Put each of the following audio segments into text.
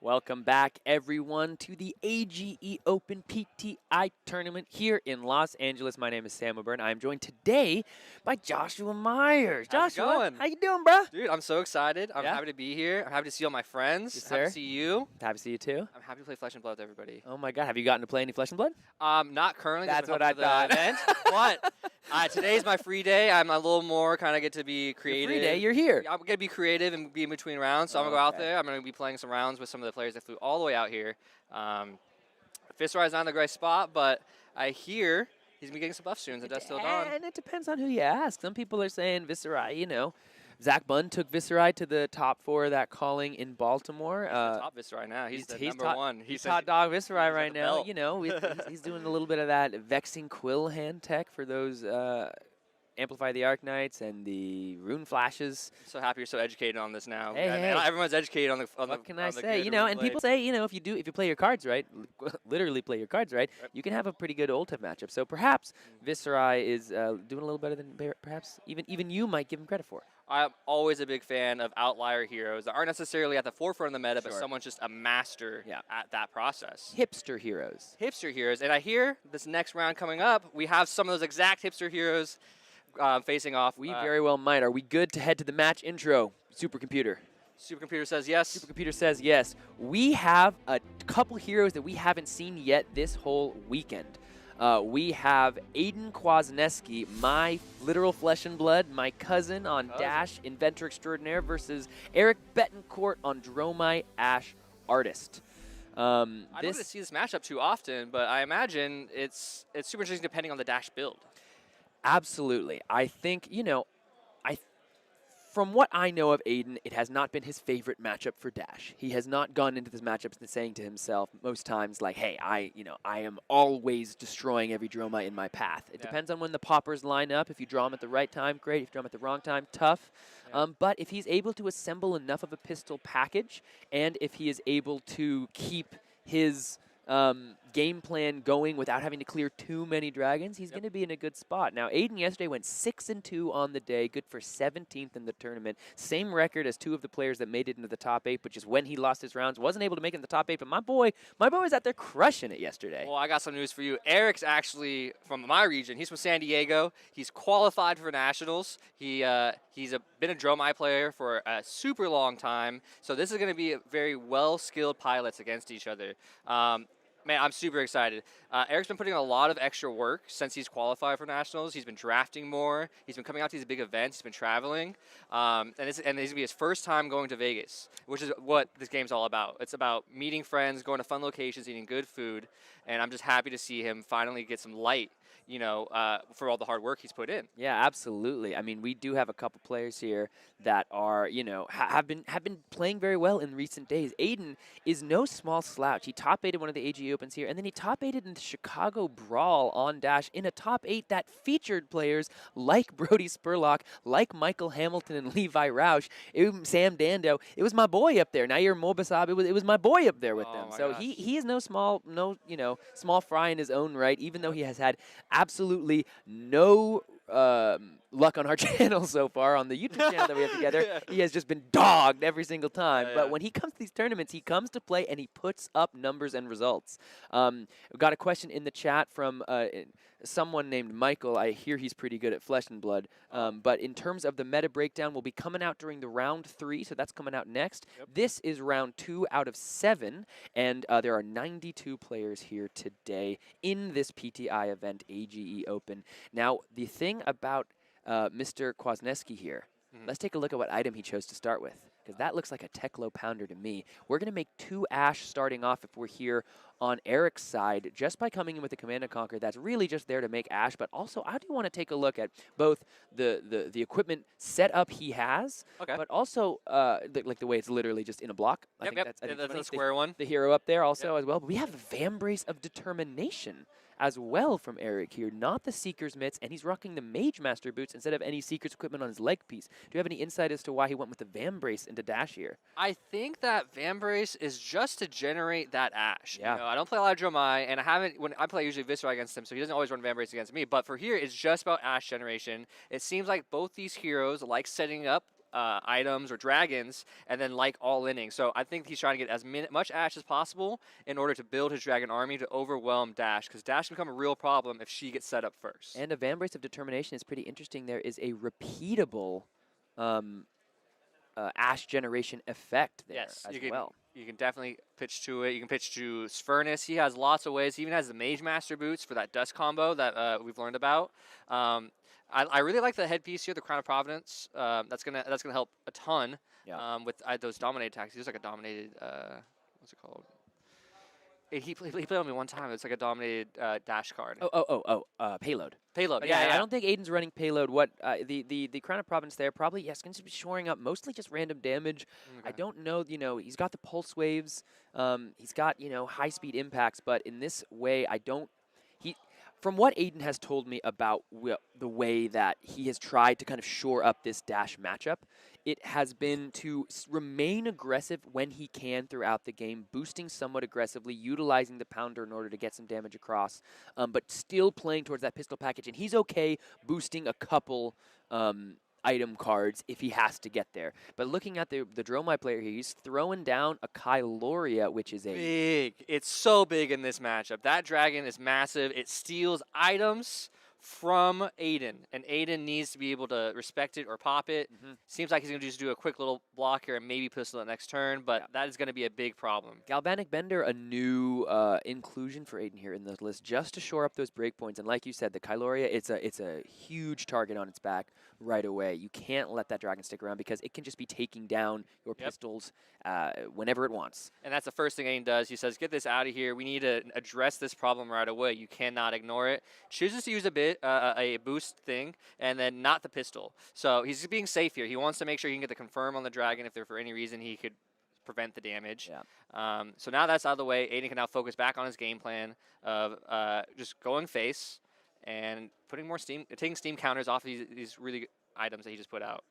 Welcome back, everyone, to the AGE Open PTI Tournament here in Los Angeles. My name is Sam O'Byrne. I am joined today by Joshua Myers. How's it Joshua, going? how you doing, bro? Dude, I'm so excited. I'm Yeah? happy to be here. I'm happy to see all my friends. Yes, happy sir. to see you. Happy to see you, too. I'm happy to play Flesh and Blood with everybody. Oh, my God. Have you gotten to play any Flesh and Blood? Not currently. That's what helping I for the thought. event, but today's my free day. I'm a little more kind of get to be creative. Free day, you're here. I'm going to be creative and be in between rounds, so I'm going to go out Okay. there. I'm going to be playing some rounds with some of the players that flew all the way out here. Viscerai's not in the great spot, but I hear he's going to be getting some buff soon. The Dust Till Dawn. And it depends on who you ask. Some people are saying Viscerai, you know. Zach Bunn took Viscerai to the top 4 of that calling in Baltimore. He's the top Viscerai now. He's the number top, one. He's top dog Viscerai he's right the now. belt. You know, he's doing a little bit of that vexing quill hand tech for those Amplify the Arknights and the Rune Flashes. So happy you're so educated on this now. Hey, And hey. everyone's educated on the What can I on the say? good You know, Rune and Blade. people say, you know, if you play your cards right, literally play your cards right, Yep. you can have a pretty good Ultiv matchup. So perhaps Viscerai is doing a little better than perhaps even you might give him credit for. I'm always a big fan of outlier heroes that aren't necessarily at the forefront of the meta, but Sure. someone's just a master Yeah. at that process. Hipster heroes. Hipster heroes. And I hear this next round coming up, we have some of those exact hipster heroes facing off. We very well might. Are we good to head to the match intro? Supercomputer. Supercomputer says yes. Supercomputer says yes. We have a couple heroes that we haven't seen yet this whole weekend. We have Aidan Kwasneski, my literal flesh and blood, my cousin on Dash, Inventor Extraordinaire, versus Erick Betancourt on Dromai, Ash Artist. I don't get to see this matchup too often, but I imagine it's super interesting depending on the Dash build. Absolutely. I think, you know, from what I know of Aidan, it has not been his favorite matchup for Dash. He has not gone into this matchup saying to himself most times like, hey, I am always destroying every Dromai in my path. It depends on when the poppers line up. If you draw them at the right time, great. If you draw them at the wrong time, tough. Yeah. But if he's able to assemble enough of a pistol package, and if he is able to keep his game plan going without having to clear too many dragons, he's going to be in a good spot. Now, Aidan yesterday went 6-2 on the day, good for 17th in the tournament. Same record as 2 of the players that made it into the top 8, which is when he lost his rounds. Wasn't able to make it in the top 8, but my boy was out there crushing it yesterday. Well, I got some news for you. Erick's actually from my region. He's from San Diego. He's qualified for nationals. He's been a Dromai player for a super long time. So this is going to be a very well-skilled pilots against each other. Man, I'm super excited. Erick's been putting a lot of extra work since he's qualified for nationals. He's been drafting more. He's been coming out to these big events. He's been traveling. And this is going to be his first time going to Vegas, which is what this game's all about. It's about meeting friends, going to fun locations, eating good food. And I'm just happy to see him finally get some light, you know, for all the hard work he's put in. Yeah, absolutely. I mean, we do have a couple players here that are, you know, have been playing very well in recent days. Aidan is no small slouch. He top-8'd one of the AG Opens here, and then he top-8'd in the Chicago Brawl on Dash in a top 8 that featured players like Brody Spurlock, like Michael Hamilton and Levi Roush, Sam Dando. It was my boy up there. Now you're Mobasab. It was my boy up there with them. So gosh. he is no small fry in his own right, even though he has had absolutely no luck on our channel so far, on the YouTube channel that we have together. Yeah. He has just been dogged every single time. Yeah, But yeah. when he comes to these tournaments, he comes to play and he puts up numbers and results. We got a question in the chat from someone named Michael. I hear he's pretty good at Flesh and Blood. But in terms of the meta breakdown, will be coming out during the round 3, so that's coming out next. Yep. This is round 2 out of 7, and there are 92 players here today in this PTI event, AGE Open. Now, the thing about Mr. Kwasneski here, let's take a look at what item he chose to start with, because that looks like a Teklo pounder to me. We're going to make 2 Ash starting off if we're here on Erick's side, just by coming in with the Command & Conquer. That's really just there to make Ash, but also I do want to take a look at both the equipment setup he has, but also like the way it's literally just in a block. I think that's the square one. The hero up there also as well. But we have the Vambrace of Determination as well from Erick here, not the Seeker's Mitts, and he's rocking the Mage Master boots instead of any Seeker's equipment on his leg piece. Do you have any insight as to why he went with the Vambrace into Dash here? I think that Vambrace is just to generate that Ash. Yeah. You know, I don't play a lot of Dromai, and when I play usually Viscerai against him, so he doesn't always run Vambrace against me. But for here, it's just about Ash generation. It seems like both these heroes like setting up items or dragons, and then like all inning. So I think he's trying to get as much Ash as possible in order to build his dragon army to overwhelm Dash, because Dash can become a real problem if she gets set up first. And a Vambrace of Determination is pretty interesting. There is a repeatable Ash generation effect there Yes, as you can, well. you can definitely pitch to it. You can pitch to Furnace. He has lots of ways. He even has the Mage Master boots for that dust combo that we've learned about. I really like the headpiece here, the Crown of Providence. That's gonna help a ton. Yeah. With those dominate attacks. He was like a dominated. What's it called? He played on me one time. It's like a dominated dash card. Payload. Payload. But Yeah, I don't think Aidan's running payload. What the Crown of Province there probably going to be shoring up mostly just random damage. Okay. I don't know. He's got the pulse waves. He's got high speed impacts. But in this way, I don't. From what Aidan has told me about the way that he has tried to kind of shore up this dash matchup, it has been to remain aggressive when he can throughout the game, boosting somewhat aggressively, utilizing the pounder in order to get some damage across, but still playing towards that pistol package. And he's okay boosting a couple item cards if he has to get there. But looking at the Dromai player here, he's throwing down a Kyloria, which is a big. It's so big in this matchup. That dragon is massive. It steals items from Aidan, and Aidan needs to be able to respect it or pop it. Seems like he's going to just do a quick little block here and maybe pistol it next turn, but that is going to be a big problem. Galvanic Bender, a new inclusion for Aidan here in the list, just to shore up those breakpoints. And like you said, the Kyloria, it's a huge target on its back right away. You can't let that dragon stick around because it can just be taking down your pistols whenever it wants. And that's the first thing Aidan does. He says, get this out of here. We need to address this problem right away. You cannot ignore it. Chooses to use a boost thing, and then not the pistol. So he's just being safe here. He wants to make sure he can get the confirm on the dragon if there for any reason he could prevent the damage. So now that's out of the way, Aidan can now focus back on his game plan of just going face and putting more steam, taking steam counters off these really good items that he just put out.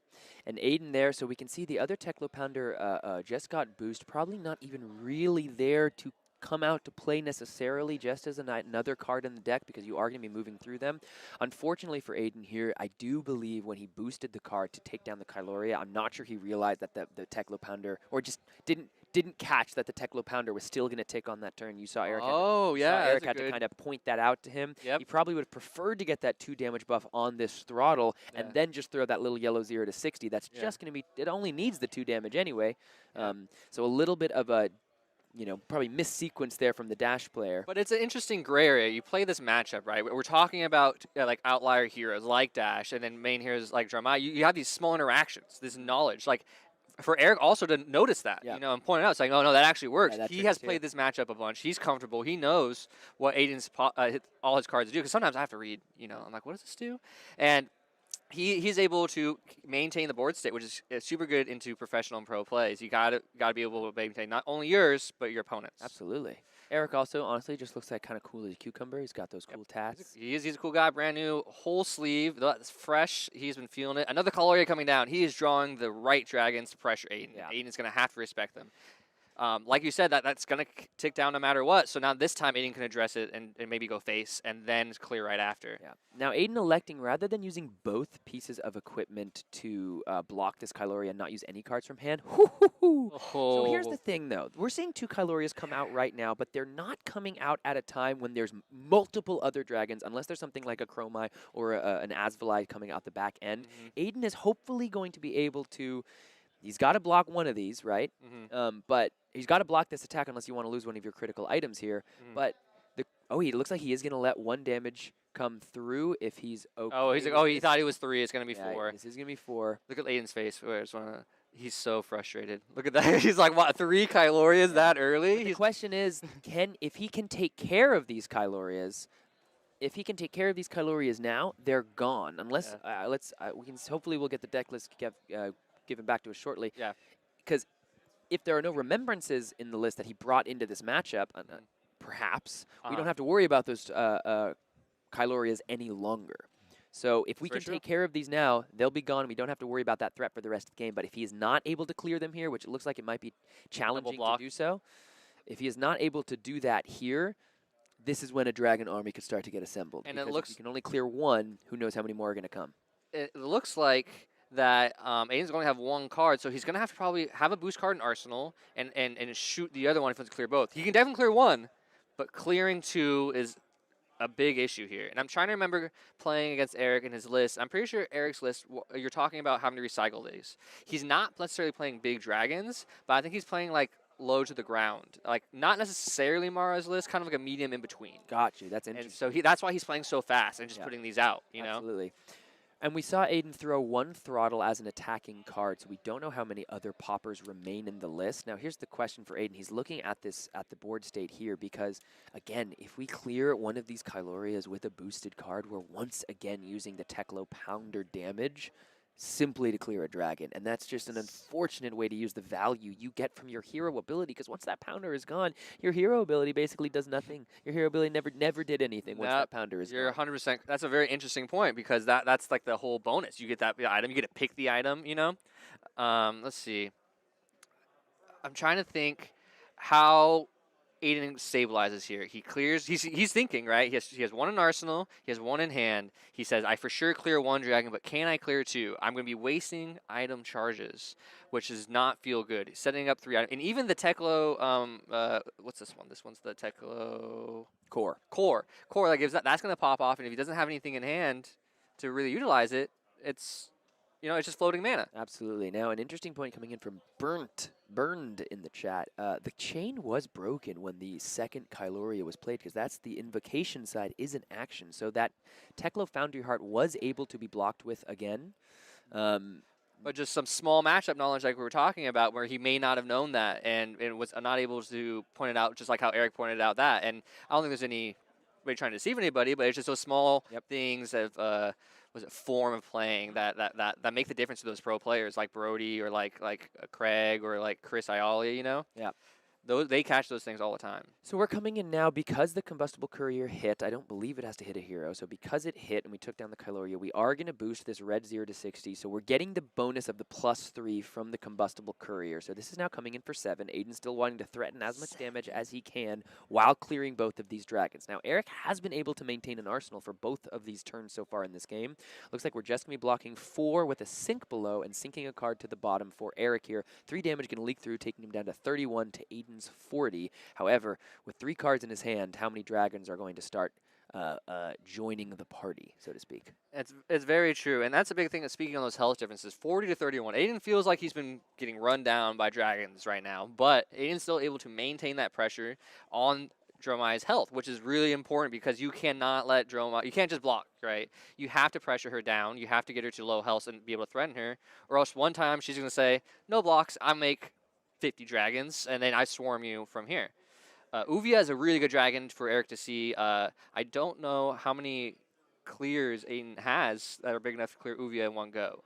And Aidan there, so we can see the other Teklo Pounder just got boost, probably not even really there to come out to play necessarily, just as another card in the deck, because you are going to be moving through them. Unfortunately for Aidan here, I do believe when he boosted the card to take down the Kyloria, I'm not sure he realized that the Teklo Pounder, or just didn't catch that the Teklo Pounder was still going to tick on that turn. You saw Erick. Erick had to kind of point that out to him. He probably would have preferred to get that 2 damage buff on this throttle and then just throw that little yellow 0 to 60. That's just going to be, it only needs the 2 damage anyway. So a little bit of a probably missequence there from the Dash player. But it's an interesting gray area. You play this matchup, right? We're talking about like outlier heroes like Dash and then main heroes like Dromai. You have these small interactions, this knowledge. Like for Erick also to notice that, and point it out, saying, oh, no, that actually works. He has played this matchup a bunch. He's comfortable. He knows what Aidan's all his cards do. Because sometimes I have to read, I'm like, what does this do? And he's able to maintain the board state, which is super good into professional and pro plays. You gotta be able to maintain not only yours but your opponents. Absolutely. Erick also honestly just looks like kind of cool as a cucumber. He's got those cool tats. He's a cool guy, brand new, whole sleeve. That's fresh. He's been feeling it. Another Kyloria coming down. He is drawing the right dragons to pressure Aidan. Aidan's gonna have to respect them. Like you said, that's going to tick down no matter what. So now this time Aidan can address it and maybe go face and then clear right after. Now Aidan electing, rather than using both pieces of equipment to block this Kyloria and not use any cards from hand. So here's the thing, though. We're seeing 2 Kylorias come out right now, but they're not coming out at a time when there's multiple other dragons, unless there's something like a Dromai or an Asvalai coming out the back end. Aidan is hopefully going to be able to... He's got to block one of these, right? But he's got to block this attack unless you want to lose one of your critical items here. But he looks like he is going to let 1 damage come through if he's okay. He thought he was 3. It's going to be 4. This is going to be 4. Look at Aidan's face. He's so frustrated. Look at that. He's like, what, 3 Kylorias that early? But the question is, if he can take care of these Kylorias. If he can take care of these Kylorias now, they're gone. Unless hopefully we'll get the deck list given back to us shortly. Because if there are no remembrances in the list that he brought into this matchup, perhaps we don't have to worry about those Kylorias any longer. So if we can take care of these now, they'll be gone. We don't have to worry about that threat for the rest of the game. But if he is not able to clear them here, which it looks like it might be challenging to do so, if he is not able to do that here, this is when a dragon army could start to get assembled. And it looks, if you can only clear 1, who knows how many more are going to come. It looks like that Aiden's going to have one card, so he's going to have to probably have a boost card in Arsenal and shoot the other one if he wants to clear both. He can definitely clear one, but clearing two is a big issue here. And I'm trying to remember playing against Erick and his list. I'm pretty sure Erick's list, you're talking about having to recycle these. He's not necessarily playing big dragons, but I think he's playing like low to the ground. Like not necessarily Mara's list, kind of like a medium in between. Got you. That's And interesting. so that's why he's playing so fast and just putting these out, you know? Absolutely. And we saw Aidan throw one throttle as an attacking card, so we don't know how many other poppers remain in the list. Now, here's the question for Aidan. He's looking at this at the board state here because, again, if we clear one of these Kylorias with a boosted card, we're once again using the Teklo Pounder damage simply to clear a dragon. And that's just an unfortunate way to use the value you get from your hero ability, because once that pounder is gone, your hero ability basically does nothing. Your hero ability never did anything once that pounder is You're gone. 100%. That's a very interesting point because that's like the whole bonus. You get that item, you get to pick the item, you know? Let's see. I'm trying to think how Aidan stabilizes here. He clears. He's thinking, right? He has one in arsenal. He has one in hand. He says, "I for sure clear one dragon, but can I clear two? I'm going to be wasting item charges, which does not feel good." He's setting up three items, and even the Teklo. What's this one? This one's the Teklo Core. Core. That gives that's going to pop off, and if he doesn't have anything in hand to really utilize it, it's it's just floating mana. Absolutely. Now, an interesting point coming in from Burned in the chat. The chain was broken when the second Kyloria was played, because that's the invocation side is in action. So that Teklo Foundry Heart was able to be blocked with again. But just some small matchup knowledge like we were talking about where he may not have known that and was not able to point it out, just like how Erick pointed out that. And I don't think there's any way trying to deceive anybody, but it's just those small things of was it form of playing that make the difference to those pro players like Brody or like Craig or like Chris Iali, you know? Yeah. They catch those things all the time. So we're coming in now because the Combustible Courier hit. I don't believe it has to hit a hero. So because it hit and we took down the Kyloria, we are going to boost this red 0 to 60. So we're getting the bonus of the +3 from the Combustible Courier. So this is now coming in for 7. Aidan's still wanting to threaten as much damage as he can while clearing both of these dragons. Now, Erick has been able to maintain an arsenal for both of these turns so far in this game. Looks like we're just going to be blocking 4 with a sink below and sinking a card to the bottom for Erick here. 3 damage going to leak through, taking him down to 31 to Aidan's 40. However, with 3 cards in his hand, how many dragons are going to start joining the party, so to speak? It's very true, and that's a big thing. Speaking on those health differences, 40 to 31. Aidan feels like he's been getting run down by dragons right now, but Aidan's still able to maintain that pressure on Dromai's health, which is really important because you cannot let Dromai, you can't just block, right? You have to pressure her down. You have to get her to low health and be able to threaten her, or else one time she's going to say, no blocks, I make 50 dragons, and then I swarm you from here. Uvia is a really good dragon for Erick to see. I don't know how many clears Aidan has that are big enough to clear Uvia in one go.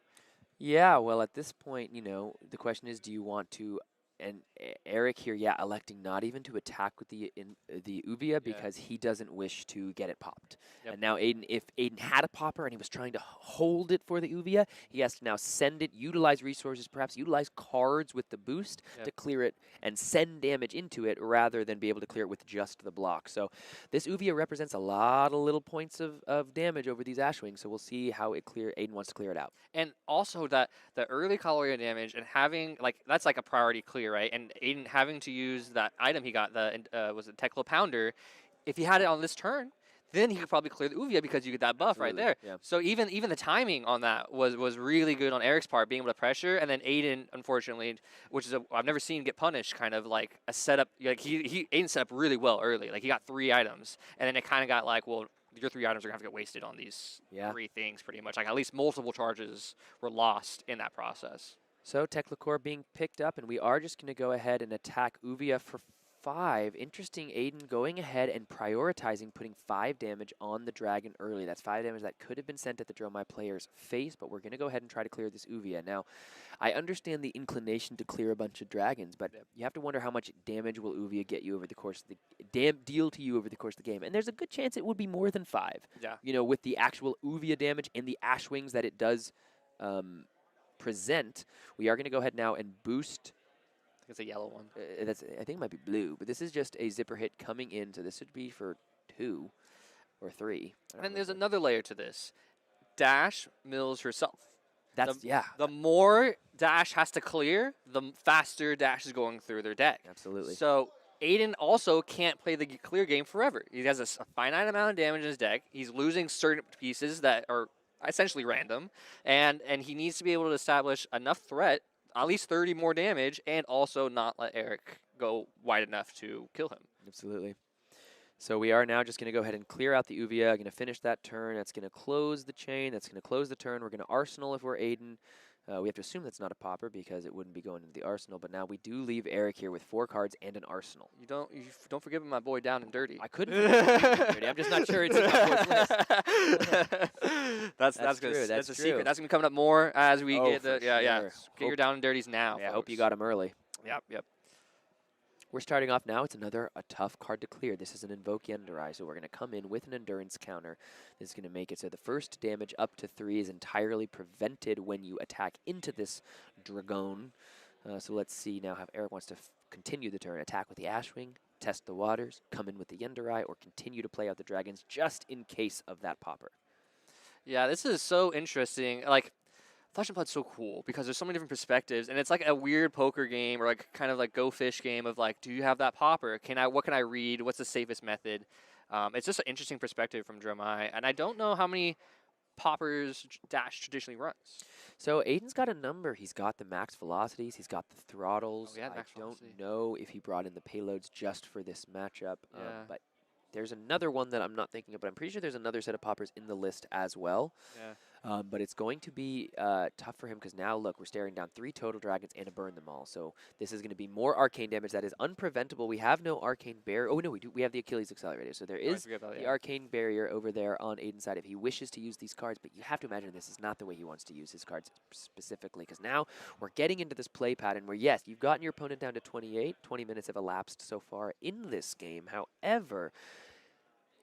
Yeah, well, at this point, the question is, do you want to, and Erick here, electing not even to attack with the Uvia because he doesn't wish to get it popped. Yep. And now if Aidan had a popper and he was trying to hold it for the Uvia, he has to now send it, utilize resources, perhaps utilize cards with the boost to clear it and send damage into it rather than be able to clear it with just the block. So this Uvia represents a lot of little points of damage over these Ashwings, so we'll see how Aidan wants to clear it out. And also that the early Kaloria damage and having, that's like a priority clear, right? And Aidan having to use that item he got, was it Teklo Pounder, if he had it on this turn, then he could probably clear the Uvia because you get that buff right there. Yeah. So even the timing on that was really good on Erick's part, being able to pressure, and then Aidan, unfortunately, which is I've never seen get punished, kind of like a setup. Like Aidan set up really well early. Like he got 3 items, and then it kind of got like, well, your 3 items are gonna have to get wasted on these 3 things, pretty much. Like at least multiple charges were lost in that process. So Teklo Core being picked up, and we are just going to go ahead and attack Uvia for 5. Interesting, Aidan going ahead and prioritizing putting 5 damage on the dragon early. That's 5 damage that could have been sent at the Dromai player's face, but we're going to go ahead and try to clear this Uvia. Now, I understand the inclination to clear a bunch of dragons, but you have to wonder how much damage will Uvia get you over the course of the deal to you over the course of the game. And there's a good chance it would be more than 5. Yeah. With the actual Uvia damage and the Ashwings that it does present. We are going to go ahead now and boost. It's a yellow one. I think it might be blue, but this is just a zipper hit coming in, so this would be for 2 or 3. And there's another layer to this. Dash mills herself. That's, yeah. The more Dash has to clear, the faster Dash is going through their deck. Absolutely. So Aidan also can't play the clear game forever. He has a finite amount of damage in his deck. He's losing certain pieces that are essentially random, and he needs to be able to establish enough threat, at least 30 more damage, and also not let Erick go wide enough to kill him. Absolutely. So we are now just going to go ahead and clear out the Uvia. Going to finish that turn. That's going to close the chain. That's going to close the turn. We're going to Arsenal if we're Aidan. We have to assume that's not a popper because it wouldn't be going into the Arsenal. But now we do leave Erick here with 4 cards and an Arsenal. You don't forget my boy down and dirty. I couldn't forget Down and Dirty. I'm just not sure it's in my board's list. That's true. good. That's a true. secret. That's gonna be coming up more as we Oh, get the for yeah. sure. Get your down and dirties now. Yeah, I folks. hope you got him early. Yep. We're starting off now. It's a tough card to clear. This is an Invoke Yenderai, so we're going to come in with an Endurance counter. This is going to make it so the first damage up to 3 is entirely prevented when you attack into this Dragon. So let's see now how Erick wants to continue the turn. Attack with the Ashwing, test the waters, come in with the Yenderai, or continue to play out the dragons just in case of that popper. Yeah, this is so interesting. Like, Flesh and Blood's so cool because there's so many different perspectives, and it's like a weird poker game or like kind of like Go Fish game of like, do you have that popper? What can I read? What's the safest method? It's just an interesting perspective from Dromai, and I don't know how many poppers Dash traditionally runs. So Aidan's got a number. He's got the max velocities. He's got the throttles. Oh, yeah, I max don't velocity. know if he brought in the payloads just for this matchup. Yeah. But there's another one that I'm not thinking of, but I'm pretty sure there's another set of poppers in the list as well. Yeah. But it's going to be tough for him because now, look, we're staring down 3 total dragons and a burn them all. So this is going to be more arcane damage that is unpreventable. We have no arcane barrier. Oh, no, we do. We have the Achilles Accelerator. So there is the arcane barrier over there on Aidan's side if he wishes to use these cards. But you have to imagine this is not the way he wants to use his cards specifically because now we're getting into this play pattern where, yes, you've gotten your opponent down to 28. 20 minutes have elapsed so far in this game. However,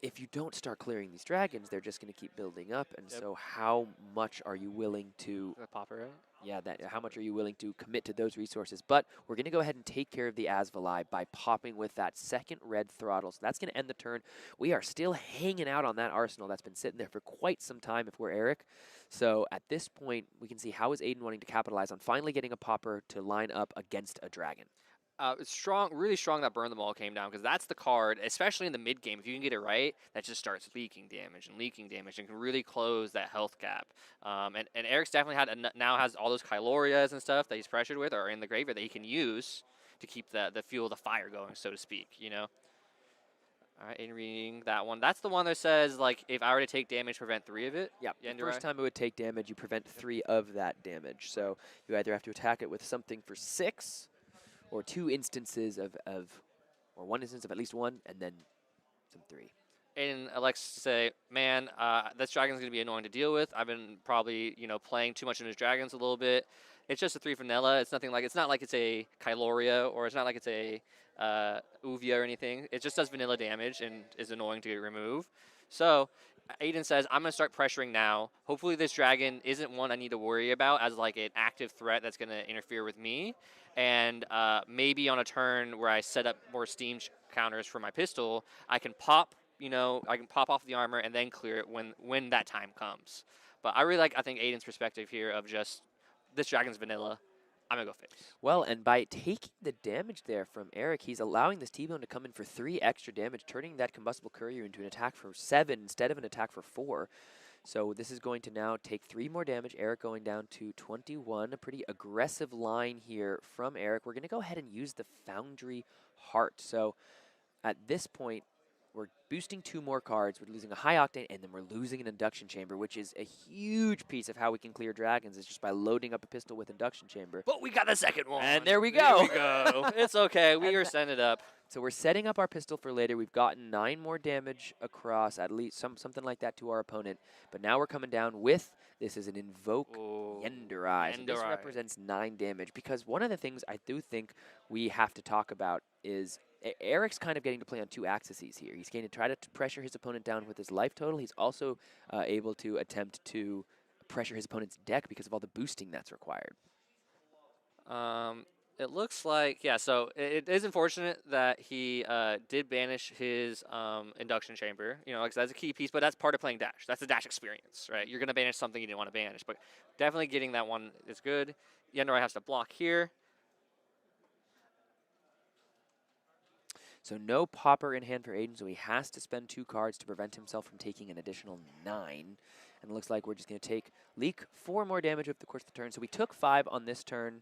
if you don't start clearing these dragons, they're just going to keep building up. And so how much are you willing to... The popper, right? Yeah, how much are you willing to commit to those resources? But we're going to go ahead and take care of the Asvalai by popping with that second red throttle. So that's going to end the turn. We are still hanging out on that arsenal that's been sitting there for quite some time if we're Erick. So at this point, we can see how is Aidan wanting to capitalize on finally getting a popper to line up against a dragon. It's strong, really strong that Burn Them All came down because that's the card, especially in the mid game. If you can get it right, that just starts leaking damage and can really close that health gap. And Erick's definitely now has all those Kylorias and stuff that he's pressured with or in the graveyard that he can use to keep the fuel, the fire going, so to speak. You know. All right, in reading that one, that's the one that says like if I were to take damage, prevent 3 of it. Yeah, the first time it would take damage, you prevent 3 of that damage. So you either have to attack it with something for 6. Or 2 instances or 1 instance of at least 1, and then some 3. And Alex to say, man, this dragon's going to be annoying to deal with. I've been probably, playing too much in his dragons a little bit. It's just a 3 vanilla. It's not like it's a Kyloria or it's not like it's a Uvia or anything. It just does vanilla damage and is annoying to remove. So Aidan says, I'm going to start pressuring now. Hopefully this dragon isn't one I need to worry about as like an active threat that's going to interfere with me. And maybe on a turn where I set up more steam counters for my pistol, I can pop, off the armor and then clear it when that time comes. But I really I think Aidan's perspective here of just this dragon's vanilla. I'm going to go face. Well, and by taking the damage there from Erick, he's allowing this T-Bone to come in for 3 extra damage, turning that Combustible Courier into an attack for 7 instead of an attack for 4. So this is going to now take 3 more damage. Erick going down to 21. A pretty aggressive line here from Erick. We're going to go ahead and use the Foundry Heart. So at this point, we're boosting 2 more cards. We're losing a High Octane, and then we're losing an Induction Chamber, which is a huge piece of how we can clear dragons is just by loading up a pistol with Induction Chamber. But we got the second one. And there we go. There we go. It's okay. We are setting it up. So we're setting up our pistol for later. We've gotten 9 more damage across, at least something like that to our opponent. But now we're coming down with, this is an Invoke Yenderai. So this represents 9 damage. Because one of the things I do think we have to talk about is Erick's kind of getting to play on 2 axes here. He's going to try to pressure his opponent down with his life total. He's also able to attempt to pressure his opponent's deck because of all the boosting that's required. It looks like, yeah, so it is unfortunate that he did banish his induction chamber, you know, because that's a key piece, but that's part of playing Dash. That's the Dash experience, right? You're going to banish something you didn't want to banish, but definitely getting that one is good. Yendrai has to block here. So no popper in hand for Aidan, so he has to spend 2 cards to prevent himself from taking an additional 9. And it looks like we're just going to take Leak 4 more damage over the course of the turn. So we took 5 on this turn.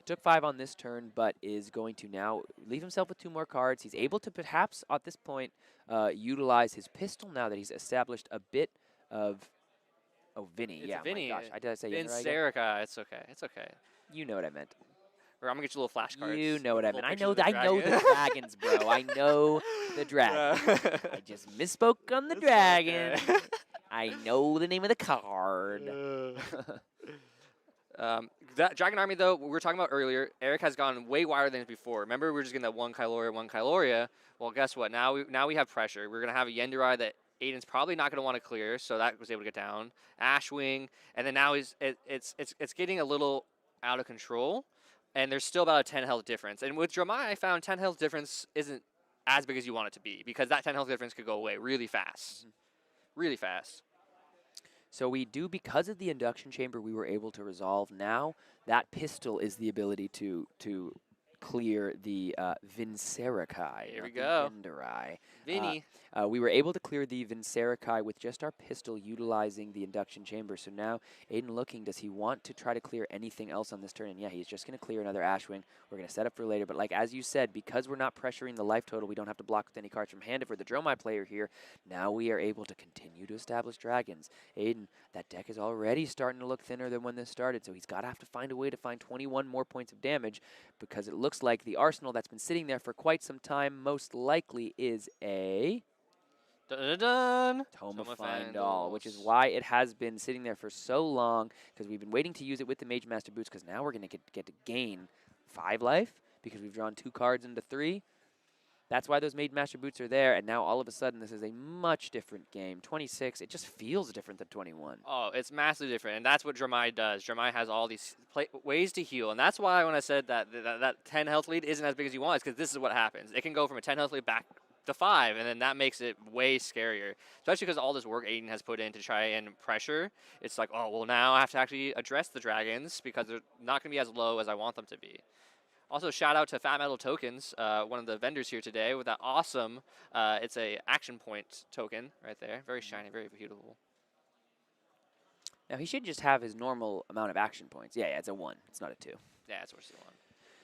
Took 5 on this turn, but is going to now leave himself with 2 more cards. He's able to perhaps, at this point, utilize his pistol now that he's established a bit of... Oh, Vinny. It's Yeah, Vinny. my gosh. Did I say Vince Yendrai again? Serica. It's okay. It's okay. You know what I meant. Or I'm gonna get you little flashcards. You know what I meant. I know the the dragons, bro. I know the dragons. I just misspoke on the dragon. Okay. I know the name of the card. That Dragon Army, though, we were talking about earlier, Erick has gone way wider than before. Remember, we were just getting that one Kyloria. Well, guess what? Now we have pressure. We're going to have a Yendrai that Aiden's probably not going to want to clear, so that was able to get down. Ashwing, and then now it's getting a little out of control, and there's still about a 10 health difference. And with Dromai, I found 10 health difference isn't as big as you want it to be, because that 10 health difference could go away really fast. Really fast. So we do, because of the induction chamber, we were able to resolve. Now that pistol is the ability to clear the Vincerakai. Here we go. Yendrai. Vinny. We were able to clear the Vincerakai with just our pistol utilizing the induction chamber. So now Aidan looking, does he want to try to clear anything else on this turn? And yeah, he's just going to clear another Ashwing. We're going to set up for later. But like as you said, because we're not pressuring the life total, we don't have to block with any cards from hand. If we're the Dromai player here, now we are able to continue to establish dragons. Aidan, that deck is already starting to look thinner than when this started. So he's got to have to find a way to find 21 more points of damage, because it looks like the arsenal that's been sitting there for quite some time most likely is a Tome of Findall, which is why it has been sitting there for so long, because we've been waiting to use it with the Mage Master Boots, because now we're going to get to gain 5 life, because we've drawn 2 cards into 3. That's why those Mage Master Boots are there, and now all of a sudden this is a much different game. 26, it just feels different than 21. Oh, it's massively different, and that's what Dromai does. Dromai has all these ways to heal, and that's why when I said that 10 health lead isn't as big as you want, is because this is what happens. It can go from a 10 health lead back to 5, and then that makes it way scarier, especially because all this work Aidan has put in to try and pressure. It's like, oh, well, now I have to actually address the dragons because they're not going to be as low as I want them to be. Also, shout out to Fat Metal Tokens, one of the vendors here today, with that awesome, it's a action point token right there. Very shiny, very beautiful. Now, he should just have his normal amount of action points. Yeah, it's a 1. It's not a 2. Yeah, that's what it's one.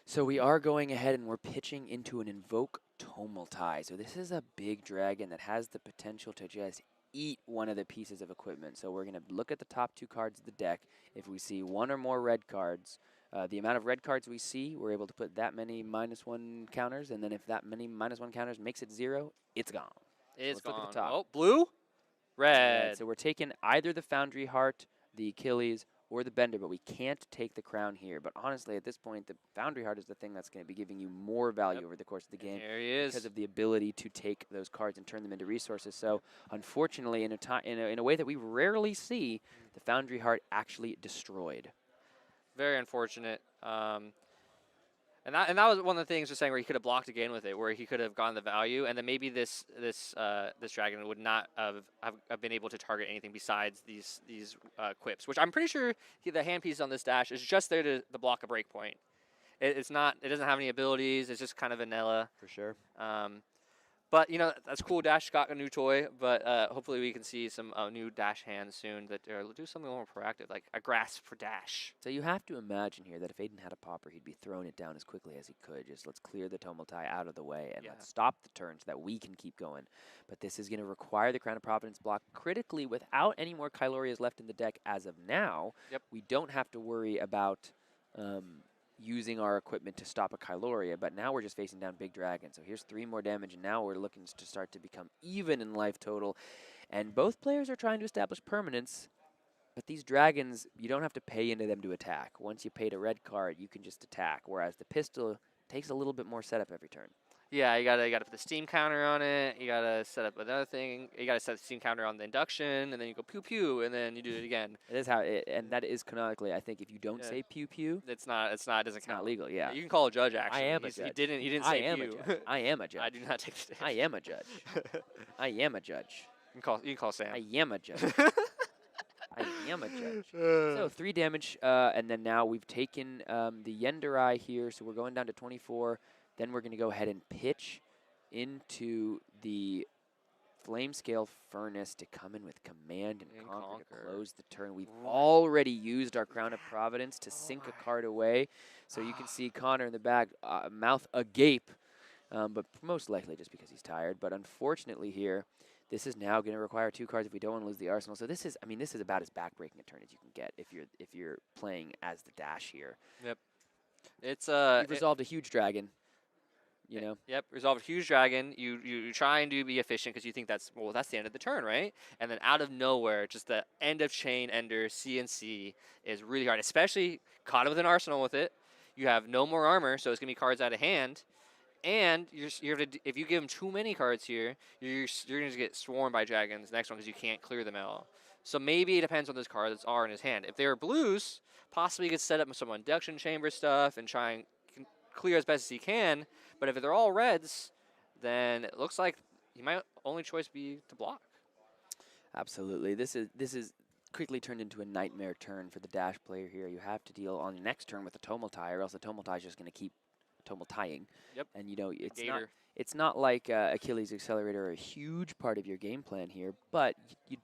So we are going ahead and we're pitching into an Invoke Tumulti. So this is a big dragon that has the potential to just eat one of the pieces of equipment. So we're going to look at the top 2 cards of the deck. If we see 1 or more red cards, the amount of red cards we see, we're able to put that many -1 counters, and then if that many -1 counters makes it 0, it's gone. It's so gone. Look at the top. Oh, blue? Red. So we're taking either the Foundry Heart, the Achilles, or the Bender, but we can't take the crown here. But honestly, at this point, the Foundry Heart is the thing that's going to be giving you more value over the course of the game. Here he is. Because of the ability to take those cards and turn them into resources. So unfortunately, in a way that we rarely see, the Foundry Heart actually destroyed. Very unfortunate. And that was one of the things just saying where he could have blocked again with it, where he could have gotten the value, and then maybe this dragon would not have been able to target anything besides these quips, which I'm pretty sure the hand piece on this dash is just there to block a breakpoint. It doesn't have any abilities. It's just kind of vanilla. For sure. But, you know, that's cool. Dash got a new toy, but hopefully we can see some new Dash hands soon that do something more proactive, like a grasp for Dash. So you have to imagine here that if Aidan had a popper, he'd be throwing it down as quickly as he could. Just let's clear the Tumulti out of the way and let's stop the turn so that we can keep going. But this is going to require the Crown of Providence block critically without any more Kylorias left in the deck as of now. Yep. We don't have to worry about using our equipment to stop a Kyloria, but now we're just facing down big dragons. So here's 3 more damage, and now we're looking to start to become even in life total. And both players are trying to establish permanence, but these dragons, you don't have to pay into them to attack. Once you paid a red card, you can just attack, whereas the pistol takes a little bit more setup every turn. Yeah, you gotta put the steam counter on it. You gotta set up another thing. You gotta set the steam counter on the induction, and then you go pew pew, and then you do it again. It is how, and that is canonically, I think, if you don't Yeah, say pew pew, it doesn't it's not count. legal. Yeah, Yeah, you can call a judge I actually. am a He judge. didn't I say am a pew. judge. I am a I judge. do not take the stage. I am a judge. I am a judge. You can call I Sam. am a judge. I am a judge. So 3 damage, and then now we've taken the Yenderai here, so we're going down to 24. Then we're going to go ahead and pitch into the Flame Scale Furnace to come in with Command and Conquer to close the turn. We've already used our Crown of Providence to sink a card away, so you can see Connor in the back, mouth agape, but most likely just because he's tired. But unfortunately here, this is now going to require 2 cards if we don't want to lose the arsenal. So this is, I mean, this is about as backbreaking a turn as you can get if you're playing as the dash here. Yep. It's You've resolved a huge dragon. You know. Yep. Resolve a huge dragon. You try and be efficient because you think that's the end of the turn, right? And then out of nowhere, just the end of chain ender CNC is really hard, especially caught with an arsenal with it. You have no more armor, so it's gonna be cards out of hand. And if you give him too many cards here, you're going to get swarmed by dragons next one because you can't clear them all. So maybe it depends on those cards that are in his hand. If they're blues, possibly he could set up some induction chamber stuff and try and clear as best as he can. But if they're all reds, then it looks like he might only choice be to block. Absolutely. This is quickly turned into a nightmare turn for the dash player here. You have to deal on the next turn with a Tomotai, or else the Tomotai is just going to keep Tomotying. Yep. And you know, it's Gator. not like Achilles Accelerator are a huge part of your game plan here, but you'd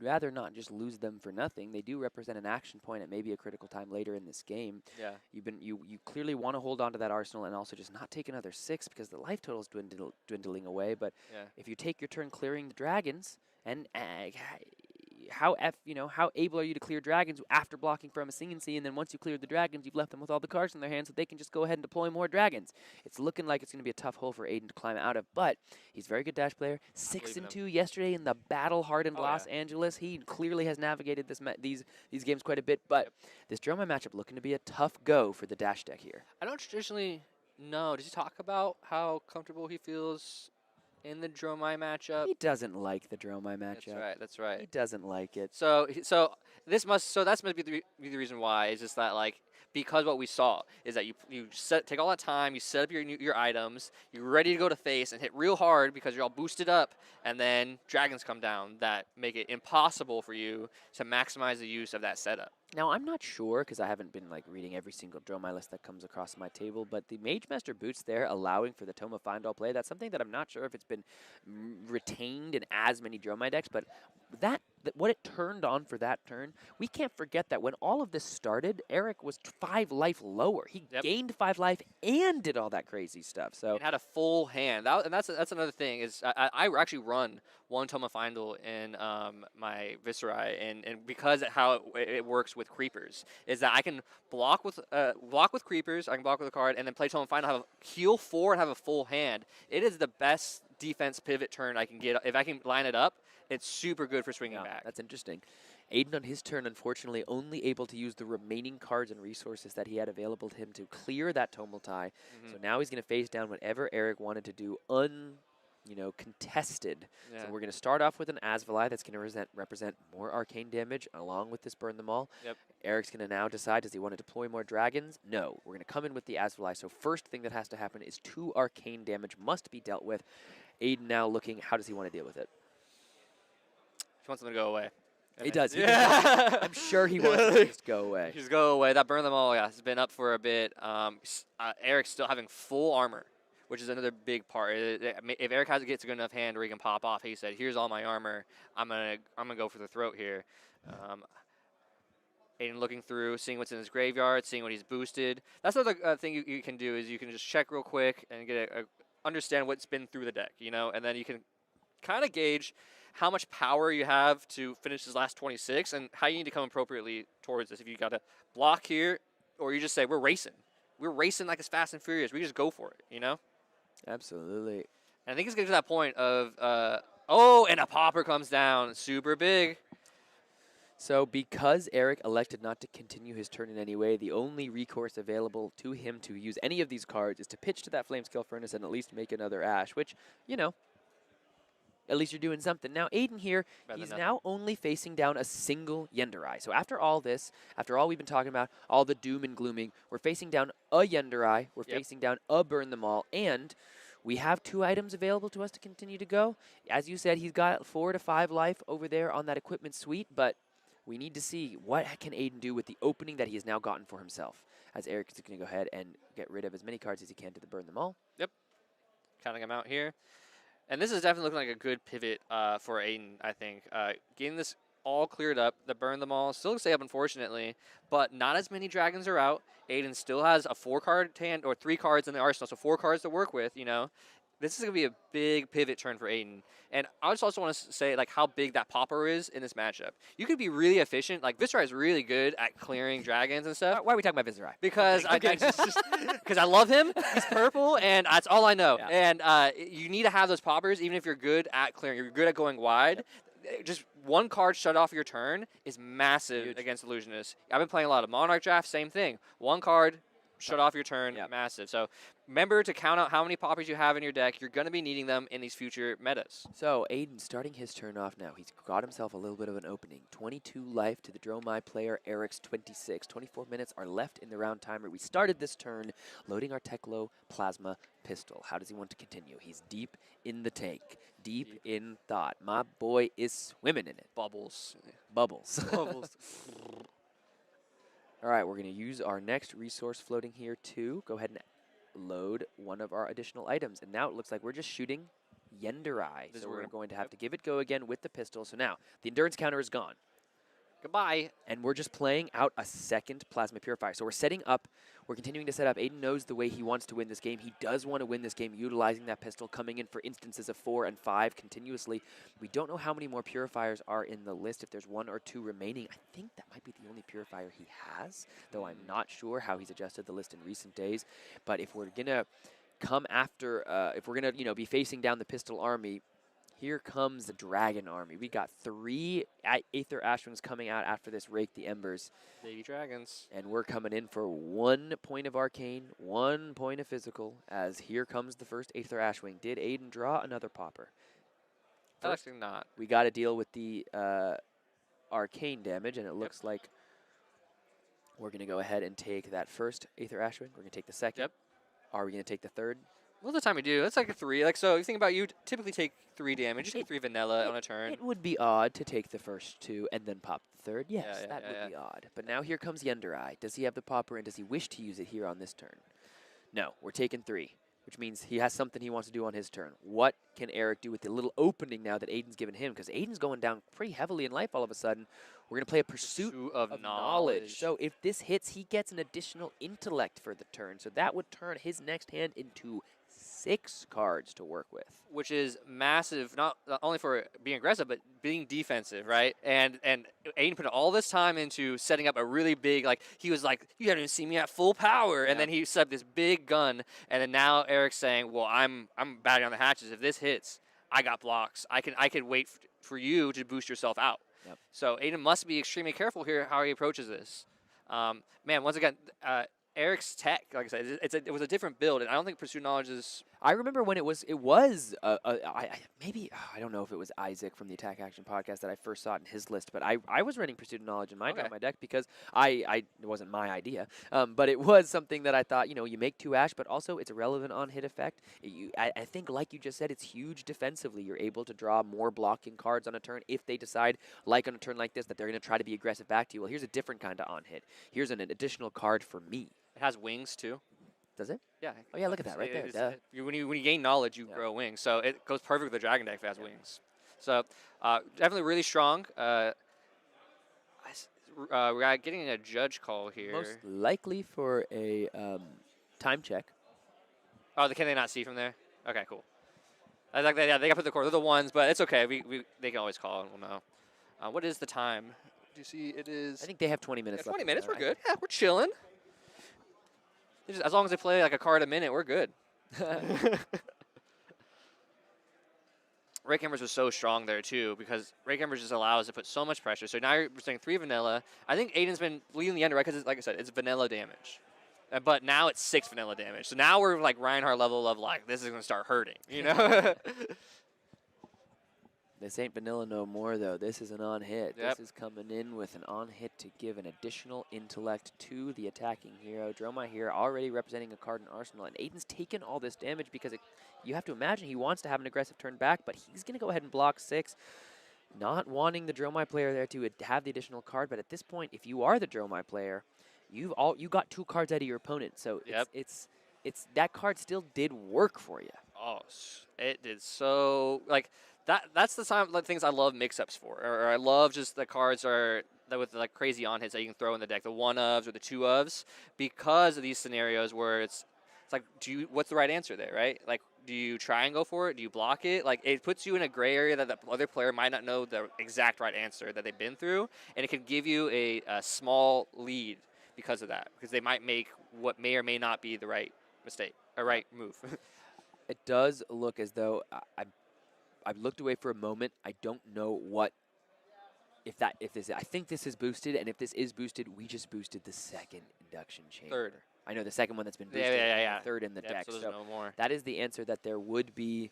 rather not just lose them for nothing. They do represent an action point at maybe a critical time later in this game. Yeah. You clearly want to hold on to that arsenal and also just not take another 6 because the life total is dwindling away. But if you take your turn clearing the dragons, and how able are you to clear dragons after blocking from a CNC, and then once you clear the dragons, you've left them with all the cards in their hands so they can just go ahead and deploy more dragons. It's looking like it's going to be a tough hole for Aidan to climb out of, but he's a very good dash player. 6-2 yesterday in the battle-hardened Los Angeles. He clearly has navigated these games quite a bit, but this Dromai matchup looking to be a tough go for the dash deck here. I don't traditionally know. Does he talk about how comfortable he feels in the Dromai matchup? He doesn't like the Dromai matchup. That's right. He doesn't like it. So that's must be the reason why. Is just that, like, because what we saw is that you take all that time, you set up your items, you're ready to go to face and hit real hard because you're all boosted up, and then dragons come down that make it impossible for you to maximize the use of that setup. Now, I'm not sure, because I haven't been reading every single Dromai list that comes across my table, but the Mage Master boots there allowing for the Toma Find All play, that's something that I'm not sure if it's been retained in as many Dromai decks, but what it turned on for that turn, we can't forget that when all of this started, Erick was 5 life lower. He gained 5 life and did all that crazy stuff. So it had a full hand. That's another thing is I actually run one Toma Findle in my Viscerai, and because of how it works with creepers is that I can block with creepers, I can block with a card, and then play Toma Findle, have a heal 4 and have a full hand. It is the best defense pivot turn I can get. If I can line it up, it's super good for swinging back. That's interesting. Aidan on his turn, unfortunately, only able to use the remaining cards and resources that he had available to him to clear that Tumultai. So now he's going to face down whatever Erick wanted to do contested. Yeah. So we're going to start off with an Asvalai that's going to represent more arcane damage along with this Burn Them All. Yep. Erick's going to now decide, does he want to deploy more dragons? No. We're going to come in with the Asvalai. So first thing that has to happen is 2 arcane damage must be dealt with. Aidan now looking, how does he want to deal with it? He wants them to go away. He does. I'm sure he wants to just go away. Just go away. That Burn Them All, has been up for a bit. Erick's still having full armor, which is another big part. If Erick gets a good enough hand where he can pop off, he said, "Here's all my armor. I'm gonna go for the throat here." Aidan looking through, seeing what's in his graveyard, seeing what he's boosted. That's another thing you can do is you can just check real quick and get understand what's been through the deck, and then you can kind of gauge how much power you have to finish this last 26 and how you need to come appropriately towards this. If you got to block here, or you just say, we're racing like it's Fast and Furious. We just go for it, Absolutely. And I think it's getting to that point of, and a popper comes down, super big. So because Erick elected not to continue his turn in any way, the only recourse available to him to use any of these cards is to pitch to that Flamescale Furnace and at least make another Ash, which, you know, at least you're doing something. Now, Aidan here, he's now only facing down a single Yenderai. So after all this, after all we've been talking about, all the doom and glooming, we're facing down a Yenderai, we're facing down a Burn Them All, and we have 2 items available to us to continue to go. As you said, he's got 4 to 5 life over there on that equipment suite, but we need to see what can Aidan do with the opening that he has now gotten for himself. As Erick is going to go ahead and get rid of as many cards as he can to the Burn Them All. Yep. Counting them out here. And this is definitely looking like a good pivot for Aidan, I think. Getting this all cleared up, the Burn Them All still stay up, unfortunately, but not as many dragons are out. Aidan still has a 4-card hand, or 3 cards in the arsenal, so 4 cards to work with, you know. This is going to be a big pivot turn for Aidan. And I just also want to say, like, how big that popper is in this matchup. You could be really efficient. Like, Viscerai is really good at clearing dragons and stuff. Why are we talking about Viscerai? Because I love him. He's purple, and that's all I know. Yeah. And you need to have those poppers, even if you're good at clearing. You're good at going wide. Yep. Just 1 card shut off your turn is massive against Illusionists. I've been playing a lot of Monarch draft, same thing. 1 card, shut off your turn, massive. So remember to count out how many poppers you have in your deck. You're going to be needing them in these future metas. So Aidan starting his turn off now. He's got himself a little bit of an opening. 22 life to the Dromai player, Erick's 26. 24 minutes are left in the round timer. We started this turn loading our Teklo Plasma Pistol. How does he want to continue? He's deep in the tank, deep in thought. My boy is swimming in it. Bubbles. Bubbles. Bubbles. All right, we're going to use our next resource floating here to go ahead and load one of our additional items. And now it looks like we're just shooting Yenderai. So we're going to have to give it go again with the pistol. So now the endurance counter is gone. Goodbye. And we're just playing out a second Plasma Purifier. So we're setting up, we're continuing to set up. Aidan knows the way he wants to win this game. He does want to win this game utilizing that pistol, coming in for instances of 4 and 5 continuously. We don't know how many more Purifiers are in the list, if there's 1 or 2 remaining. I think that might be the only Purifier he has, though I'm not sure how he's adjusted the list in recent days. But if we're going to come after, if we're going to, be facing down the pistol army, here comes the Dragon Army. We got 3 Aether Ashwings coming out after this Rake the Embers. Baby dragons. And we're coming in for 1 point of Arcane, 1 point of Physical, as here comes the first Aether Ashwing. Did Aidan draw another popper? First, actually not. We got to deal with the Arcane damage, and it looks like we're going to go ahead and take that first Aether Ashwing. We're going to take the second. Yep. Are we going to take the third? Most of the time we do. It's like a 3. Like, so if you think about, you typically take 3 damage. You take 3 vanilla on a turn. It would be odd to take the first 2 and then pop the third. Yes, that would be odd. But now here comes Yenderai. Does he have the popper, and does he wish to use it here on this turn? No, we're taking 3, which means he has something he wants to do on his turn. What can Erick do with the little opening now that Aidan's given him? Because Aidan's going down pretty heavily in life all of a sudden. We're going to play a Pursuit of Knowledge. So if this hits, he gets an additional intellect for the turn. So that would turn his next hand into 6 cards to work with. Which is massive, not only for being aggressive, but being defensive, right? And Aidan put all this time into setting up a really big, like, he was like, you haven't even seen me at full power. And then he set up this big gun. And then now Erick's saying, well, I'm batting on the hatches. If this hits, I got blocks. I can wait for you to boost yourself out. Yep. So Aidan must be extremely careful here how he approaches this. Man, once again, Erick's tech, like I said, it was a different build, and I don't think Pursuit Knowledge is. I remember when maybe I don't know if it was Isaac from the Attack Action podcast that I first saw it in his list, but I was running Pursuit of Knowledge in my deck because it wasn't my idea, but it was something that I thought, you make 2 Ash, but also it's a relevant on hit effect. I think, like you just said, it's huge defensively. You're able to draw more blocking cards on a turn if they decide, like on a turn like this, that they're going to try to be aggressive back to you. Well, here's a different kind of on hit. Here's an additional card for me. It has wings too. Does it? Yeah. Oh yeah, look at that right there. When you gain knowledge, you grow wings. So it goes perfect with the dragon deck if it has wings. So definitely really strong. We're getting a judge call here. Most likely for a time check. Oh, can they not see from there? Okay, cool. I like that. Yeah, they got to put the core. They're the ones, but it's okay. They can always call and we'll know. What is the time? Do you see? It is. I think they have 20 minutes. 20 minutes. We're good. Yeah, we're chilling. As long as they play like a card a minute, we're good. Rake Embers was so strong there too, because Rake Embers just allows to put so much pressure. So now you're saying 3 vanilla. I think Aidan's been leading the end, right? Because like I said, it's vanilla damage. But now it's 6 vanilla damage. So now we're like Reinhardt level of like, this is going to start hurting, you know? This ain't vanilla no more, though. This is an on-hit. Yep. This is coming in with an on-hit to give an additional intellect to the attacking hero. Dromai here already representing a card in Arsenal, and Aidan's taken all this damage because you have to imagine he wants to have an aggressive turn back, but he's going to go ahead and block 6, not wanting the Dromai player there to have the additional card. But at this point, if you are the Dromai player, you got 2 cards out of your opponent, so Yep. it's that card still did work for you. Oh, it did so, like, that's the time, like, things I love mix-ups for, or I love just the cards that with like crazy on-hits that you can throw in the deck, the 1-ofs or the 2-ofs, because of these scenarios where it's like, what's the right answer there, right? Like, do you try and go for it? Do you block it? Like, it puts you in a gray area that the other player might not know the exact right answer that they've been through, and it can give you a small lead because of that, because they might make what may or may not be the right mistake, or right move. It does look as though I've looked away for a moment. I don't know I think this is boosted, and if this is boosted, we just boosted the second induction chamber. Third. I know the second one that's been boosted. Yeah. Third in the deck. So there's no more. That is the answer that there would be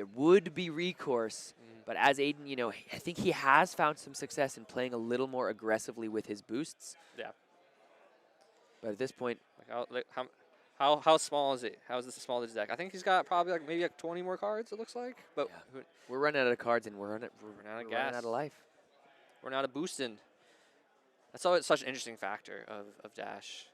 recourse. But as Aidan, I think he has found some success in playing a little more aggressively with his boosts. Yeah. But at this point, how small is it? How is this small, this deck? I think he's got probably like maybe like 20 more cards, it looks like. But yeah. We're running out of cards, and we're running out of gas. Running out of life. We're not a boosting. That's always such an interesting factor of Dash.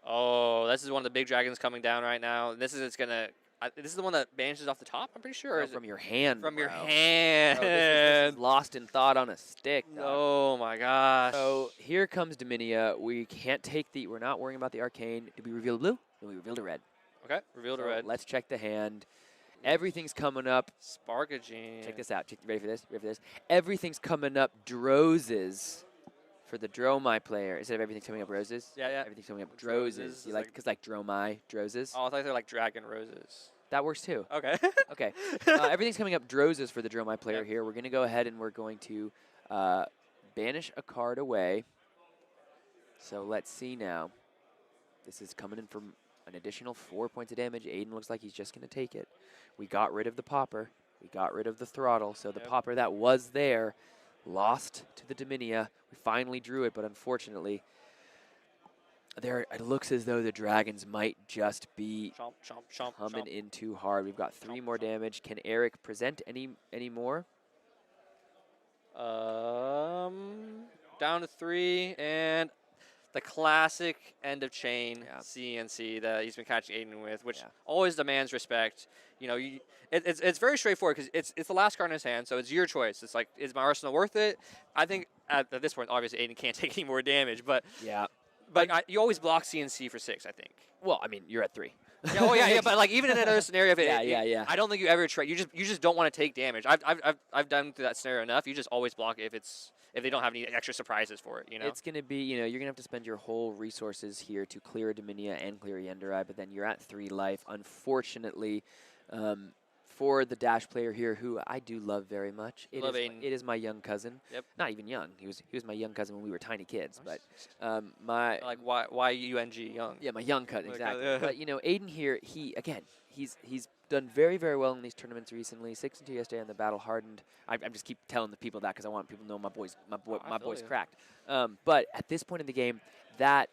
Oh, this is one of the big dragons coming down right now. This is the one that banishes off the top, I'm pretty sure. No, from your hand. From your bro. hand. Bro, this is lost in thought on a stick. Dog. Oh my gosh. So here comes Dominia. We can't take we're not worrying about the arcane. Did we reveal blue? No, we revealed a red. Okay, revealed a red. Let's check the hand. Everything's coming up. Sparkagene. Check this out. Ready for this? Ready for this? Everything's coming up Drozes for the Dromai player. Instead of everything's coming up roses. Yeah. Everything's coming up Drozes. You because like Dromai, Drozes. Oh, I thought they're like dragon roses. That works too. Okay. Okay. Everything's coming up Drozes for the Dromai player here. We're going to go ahead and we're going to banish a card away. So let's see now. This is coming in from an additional 4 points of damage. Aidan looks like he's just going to take it. We got rid of the popper. We got rid of the throttle. So the popper that was there lost to the Dominia. We finally drew it, but unfortunately, it looks as though the dragons might just be coming in too hard. We've got 3 more damage. Can Erick present any more? Down to 3, and the classic end of chain CNC that he's been catching Aidan with, which always demands respect. You know, it's very straightforward because it's the last card in his hand, so it's your choice. It's like, is my arsenal worth it? I think at this point, obviously, Aidan can't take any more damage, but But you always block CNC for 6, I think. Well, I mean, you're at 3. Yeah, but like even in another scenario, I don't think you ever try. You just don't want to take damage. I've done through that scenario enough. You just always block it if they don't have any extra surprises for it. You know, it's gonna be you're gonna have to spend your whole resources here to clear a Dominia and clear a Yenderai, but then you're at 3 life. Unfortunately, for the Dash player here, who I do love very much. It is my young cousin. Yep. Not even young. He was my young cousin when we were tiny kids. But my Y-U-N-G, young. Yeah, my young cousin, exactly. Yeah. But Aidan here, he's done very, very well in these tournaments recently. 6-2 yesterday on the Battle Hardened. I just keep telling the people that because I want people to know my boy's cracked. But at this point in the game, that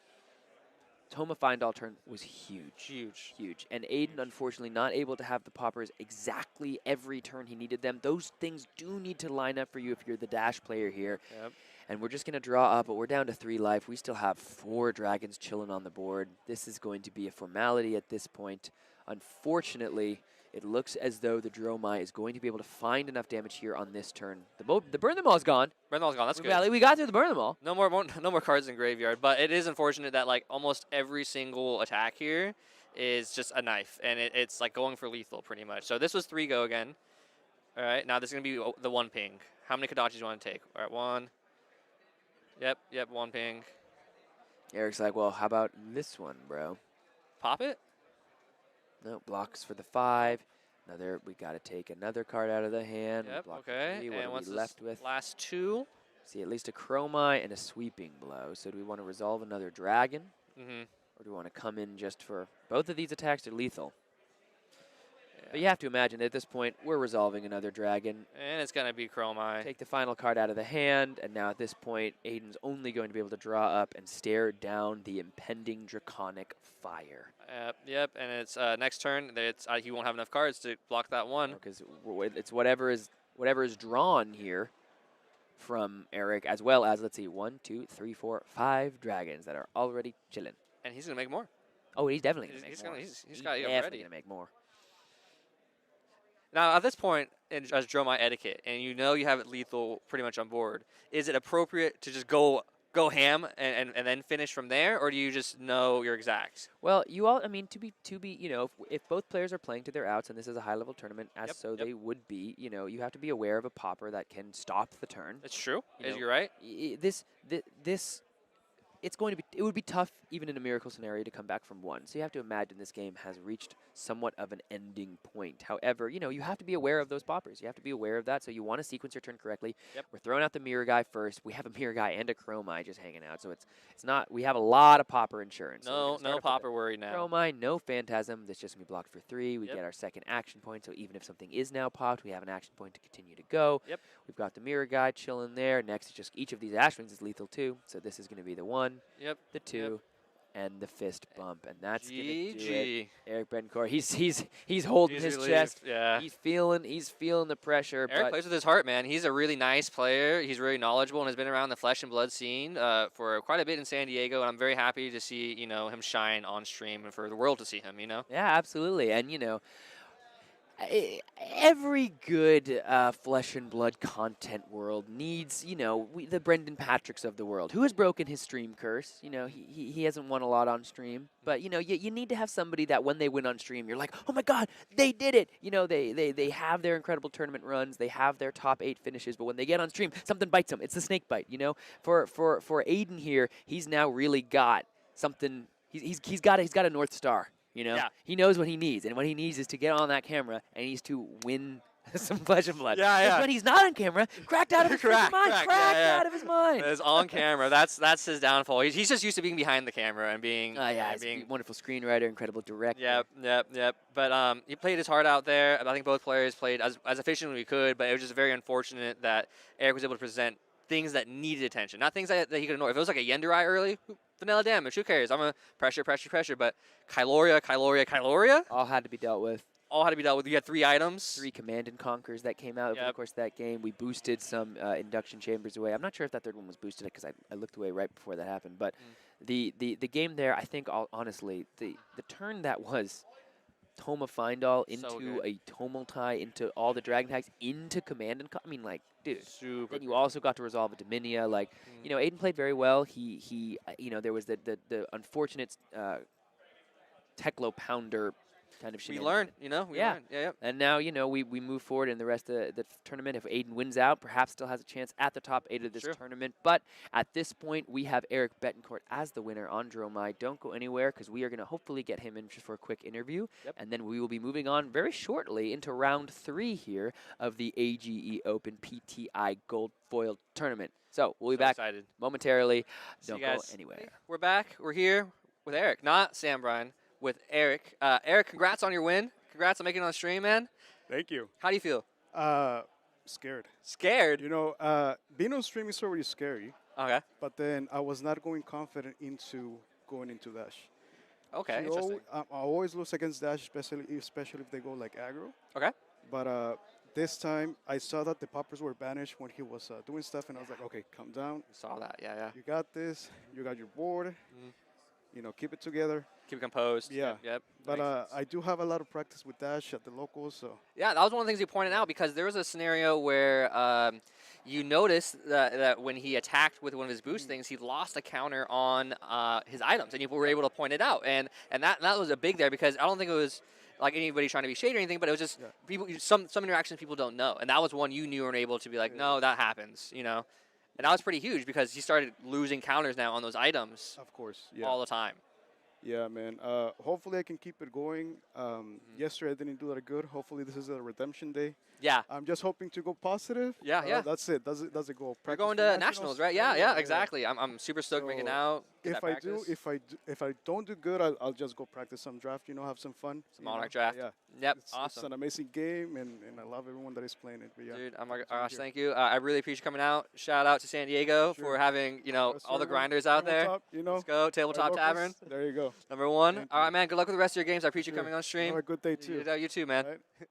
Toma Feindahl turn was huge. And Aidan, unfortunately, not able to have the poppers exactly every turn he needed them. Those things do need to line up for you if you're the Dash player here. Yep. And we're just going to draw up, but we're down to 3 life. We still have 4 dragons chilling on the board. This is going to be a formality at this point. Unfortunately, it looks as though the Dromai is going to be able to find enough damage here on this turn. The Burn Them All is gone. Burn Them All is gone. That's good. We got through the Burn Them All. No more cards in graveyard. But it is unfortunate that like almost every single attack here is just a knife, and it's like going for lethal pretty much. So this was 3 go again. All right, now this is gonna be the 1 ping. How many Kodachis do you want to take? All right, 1. Yep, 1 ping. Erick's like, well, how about this one, bro? Pop it. No, blocks for the 5. We got to take another card out of the hand. We Yep. blocked for Okay. 3. What And are we what's this left with? last 2? See, at least a Chromai and a Sweeping Blow. So do we want to resolve another Dragon? Mm-hmm. Or do we want to come in just for... Both of these attacks are lethal. Yeah. But you have to imagine at this point, we're resolving another Dragon. And it's gonna be Dromai. Take the final card out of the hand, and now at this point, Aidan's only going to be able to draw up and stare down the impending Draconic Fire. Yep. And it's next turn. It's he won't have enough cards to block that one. Because it's whatever is drawn here from Erick, as well as, let's see, 1, 2, 3, 4, 5 dragons that are already chilling. And he's gonna make more. Oh, he's definitely going to make He's more. gonna. He's got to get definitely ready. going to make more. Now, at this point, as Dromai etiquette, and you know you have it lethal pretty much on board, is it appropriate to just go ham and then finish from there, or do you just know your exacts? Well, I mean, to be, you know, if both players are playing to their outs, and this is a high-level tournament, as they would be, you know, you have to be aware of a popper that can stop the turn. It's true. You know, You're right. It would be tough, even in a miracle scenario, to come back from 1. So you have to imagine this game has reached somewhat of an ending point. However, you know, you have to be aware of those poppers. You have to be aware of that, so you want to sequence your turn correctly. Yep. We're throwing out the mirror guy first. We have a mirror guy and a Dromai just hanging out, so it's not. We have a lot of popper insurance. No popper worry now. Dromai, no Phantasm. That's just going to be blocked for 3. We Yep. get our second action point, so even if something is now popped, we have an action point to continue to go. Yep. We've got the mirror guy chilling there. Next, is just each of these Ashwings is lethal too, so this is going to be the 1. Yep. The 2, and the fist bump, and that's gonna do it. GG. Erick Betancourt, he's holding He's his relieved, chest. yeah. He's feeling the pressure. Erick but plays with his heart, man. He's a really nice player. He's really knowledgeable and has been around the flesh and blood scene for quite a bit in San Diego. And I'm very happy to see him shine on stream and for the world to see him. Yeah, absolutely, and every good flesh and blood content world needs, the Brendan Patricks of the world. Who has broken his stream curse? He hasn't won a lot on stream. But, you need to have somebody that when they win on stream, you're like, oh my God, they did it. They have their incredible tournament runs. They have their top 8 finishes. But when they get on stream, something bites them. It's the snake bite, For Aidan here, he's now really got something. He's got a North Star. Yeah. He knows what he needs, and what he needs is to get on that camera, and he needs to win some flesh and blood. Yeah, yeah. When he's not on camera, cracked out of his mind, cracked out of his mind. It's on camera. That's his downfall. He's just used to being behind the camera and being. He's a wonderful screenwriter, incredible director. Yep. But he played his heart out there. I think both players played as efficiently as we could, but it was just very unfortunate that Erick was able to present things that needed attention, not things that he could ignore. If it was like a Yendurai early, vanilla damage, who cares? I'm a pressure. But Kyloria. All had to be dealt with. You had 3 items. 3 Command and Conquers that came out over the course of that game. We boosted some induction chambers away. I'm not sure if that third one was boosted because I looked away right before that happened. But the game there, I think, honestly, the turn that was Toma Findall into a Tomultai, into all the Dragon tags, into Command and dude. Super. Then you also got to resolve a Dominia. Aidan played very well. He there was the unfortunate Teklo Pounder kind of We learned, we learned. Yeah. And now, we move forward in the rest of the tournament. If Aidan wins out, perhaps still has a chance at the top 8 of this tournament. But at this point, we have Erick Betancourt as the winner on Dromai. Don't go anywhere because we are going to hopefully get him in just for a quick interview. Yep. And then we will be moving on very shortly into round 3 here of the AGE Open PTI Gold Foil Tournament. So we'll be back momentarily. Don't go anywhere. We're back. We're here with Erick, not Sam Bryan. With Erick. Erick, congrats on your win. Congrats on making it on stream, man. Thank you. How do you feel? Scared. Scared? Being on stream is already scary. Okay. But then I was not going confident into going into Dash. Okay, interesting. I always lose against Dash, especially if they go like aggro. Okay. But this time I saw that the poppers were banished when he was doing stuff, and I was like, okay, calm down. Saw that, yeah. You got this. You got your board. Keep it together. Keep it composed. Yeah. Yep. But I do have a lot of practice with Dash at the locals, so. Yeah, that was one of the things you pointed out because there was a scenario where you noticed that when he attacked with one of his boost things, he lost a counter on his items, and you were able to point it out. And that was a big there because I don't think it was like anybody trying to be shady or anything, but it was just people. Some interactions people don't know, and that was one you knew and were able to be like, no, that happens, And that was pretty huge because he started losing counters now on those items. Of course, yeah. All the time. Yeah, man. Hopefully I can keep it going. Yesterday I didn't do that good. Hopefully this is a redemption day. Yeah. I'm just hoping to go positive. Yeah, yeah. That's it. That's a goal. You're Practice going for to nationals, right? Yeah, exactly. I'm super stoked making So out. Get if that I do, practice. if I don't do good, I'll just go practice some draft. Have some fun. Some Monarch draft. Yeah. Yep, It's awesome. an amazing game, and I love everyone that is playing it. But yeah, Dude, oh my happy to be gosh, here. thank you. I really appreciate you coming out. Shout out to San Diego Sure. for having, Yes, all the sir. grinders out there. Tabletop, Let's go, Tabletop locals. Tavern. There you go. Number one. Thank All right, you. man. Good luck with the rest of your games. I appreciate you Sure. coming on stream. Have a good day too. You too, man. Right?